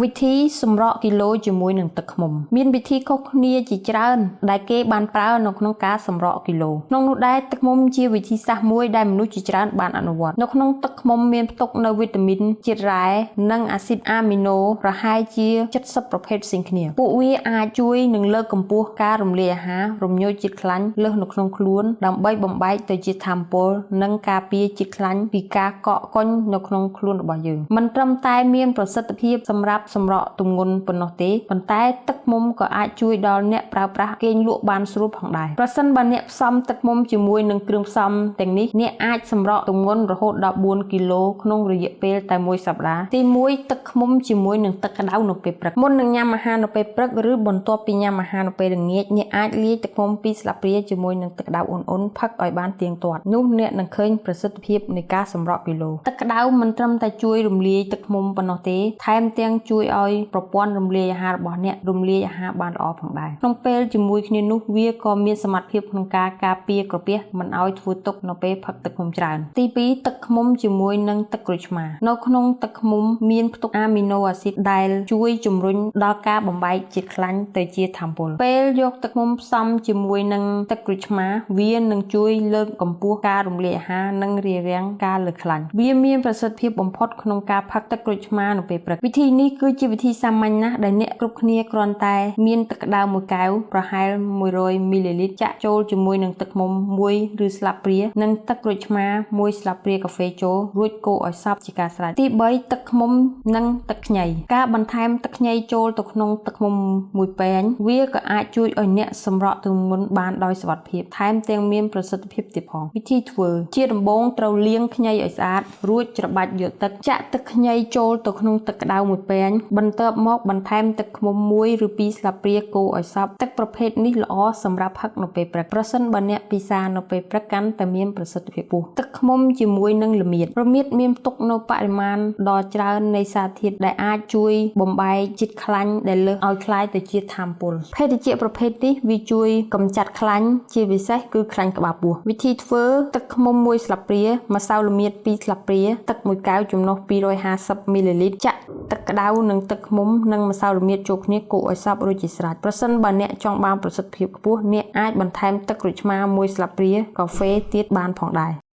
វិធីសម្រក់គីឡូជាមួយនឹងទឹកឃ្មុំមានវិធីខុសគ្នាជាច្រើនដែលគេបានប្រើនៅក្នុងការសម្រក់គីឡូក្នុងនោះដែរទឹកឃ្មុំជាវិធីសាស្ត្រមួយដែលមនុស្សជាច្រើនបានអនុវត្តនៅក្នុងទឹកឃ្មុំមានផ្ទុកនៅវីតាមីនជាតិរ៉ែនិងអាស៊ីតអាមីណូប្រហែលជា70ប្រភេទផ្សេងគ្នាពួកវាអាចជួយនឹងលើកកម្ពស់ការរំលាយអាហាររំញោចជាតិខ្លាញ់លើសនៅក្នុងខ្លួនដើម្បីបំបែកទៅជាថាមពលនិងការពារជាតិខ្លាញ់ពីការកកកុញនៅក្នុងខ្លួនរបស់យើងមិនត្រឹមតែមានប្រសិទ្ធភាពសម្រាប់សម្រក់ទម្ងន់ប៉ុណ្ណោះទេប៉ុន្តែទឹកឃ្មុំក៏អាចជួយដល់អ្នកប្រើប្រាស់គេងលក់បានស្រួលផងដែរប្រសិនបើអ្នកផ្សំទឹកឃ្មុំជាមួយនឹងគ្រឿងផ្សំទាំងនេះអ្នកអាចសម្រក់ទម្ងន់រហូតដល់4គីឡូក្នុងរយៈពេលតែមួយសប្តាហ៍ទី1ទឹកឃ្មុំជាមួយនឹងទឹកក្តៅនៅពេលព្រឹកមុននឹងញ៉ាំអាហារនៅពេលព្រឹកឬបន្ទាប់ពីញ៉ាំអាហារនៅពេលល្ងាចអ្នកអាចលាយទឹកឃ្មុំ2ស្លាបព្រាជាមួយនឹងទឹកក្តៅអ៊ុនៗផឹកឲ្យបានទៀងទាត់នោះអ្នកនឹងឃើញប្រសិទ្ធភាពនៃការសម្រក់គីឡូទឹកក្តៅមិនត្រឹមតែជួយរំលាយទឹកឃ្មុំប៉ុណ្ណោះទេថែមទាំងជួយឲ្យប្រព័ន្ធរំលាយអាហាររបស់អ្នករំលាយអាហារបានល្អផងដែរក្នុងពេលជាមួយគ្នានោះវាក៏មានសមត្ថភាពក្នុងការការពារក្រពះមិនឲ្យធ្វើទុកនៅពេលផឹកទឹកឃ្មុំច្រើនទី2ទឹកឃ្មុំជាមួយនឹងទឹកក្រូចឆ្មានៅក្នុងទឹកឃ្មុំមានផ្ទុកអាមីណូអាស៊ីតដែលជួយជំរុញដល់ការបំបែកជាតិខ្លាញ់ទៅជាថាមពលពេលយកទឹកឃ្មុំផ្សំជាមួយនឹងទឹកក្រូចឆ្មាវានឹងជួយលើកកម្ពស់ការរំលាយអាហារនិងរារាំងការលើសខ្លាញ់វាមានប្រសិទ្ធភាពបំផុតក្នុងការផឹកទឹកក្រូចឆ្មានៅពេលព្រឹកវិធីនេះគឺជាវិធីសាមញ្ញណាស់ដែលអ្នកគ្រប់គ្នាគ្រាន់តែមានទឹកក្តៅមួយកែវប្រហែល100មីលីលីត្រចាក់ចូលជាមួយនឹងទឹកឃ្មុំ1ឬស្លាបព្រានិងទឹកក្រូចឆ្មា1ស្លាបព្រាកាហ្វេចូលរួចកូរឲ្យសព្វជាការស្រេចទី3ទឹកឃ្មុំនិងទឹកខ្ញីការបន្ថែមទឹកខ្ញីចូលទៅក្នុងទឹកឃ្មុំមួយពែងវាក៏អាចជួយឲ្យអ្នកសម្រក់ទម្ងន់បានដោយសុវត្ថិភាពថែមទាំងមានប្រសិទ្ធភាពទៀតផងវិធីធ្វើជាដំបូងត្រូវលាងខ្ញីឲ្យស្អាតរួចច្របាច់យកទឹកចាក់ទឹកខ្ញីចូលទៅក្នុងទឹកក្តៅមួយពែងបន្ទាប់មកបន្ថែមទឹកឃ្មុំ1ឬ2ស្លាបព្រាកូរឲ្យសព្វទឹកប្រភេទនេះល្អសម្រាប់ផឹកនៅពេលព្រឹកប្រសិនបើអ្នកពិសានៅពេលព្រឹកកាន់តែមានប្រសិទ្ធភាពខ្ពស់ទឹកឃ្មុំជាមួយនឹងរមៀតមានផ្ទុកនៅបរិមាណដ៏ច្រើននៃសារធាតុដែលអាចជួយបំបែកជាតិខ្លាញ់ដែលលើសឲ្យคล้ายទៅជាថាមពលភេសជ្ជៈប្រភេទនេះវាជួយកម្ចាត់ខ្លាញ់ជាពិសេសគឺខ្លាញ់ក្បាលពោះវិធីធ្វើទឹកឃ្មុំ1ស្លាបព្រាម្សៅល្មៀត2ស្លាបព្រាទឹក1កែវចំណុះ250មីលីលីត្រចាក់ទឹកក្តៅនិងទឹកឃ្មុំនិងម្សៅល្មៀតចូលគ្នាកូរឲ្យសព្វរួចជាស្រេចប្រសិនបើអ្នកចង់បានប្រសិទ្ធភាពខ្ពស់អ្នកអាចបន្ថែមទឹកក្រូចឆ្មា1ស្លាបព្រាកាហ្វេទៀតបានផងដែរ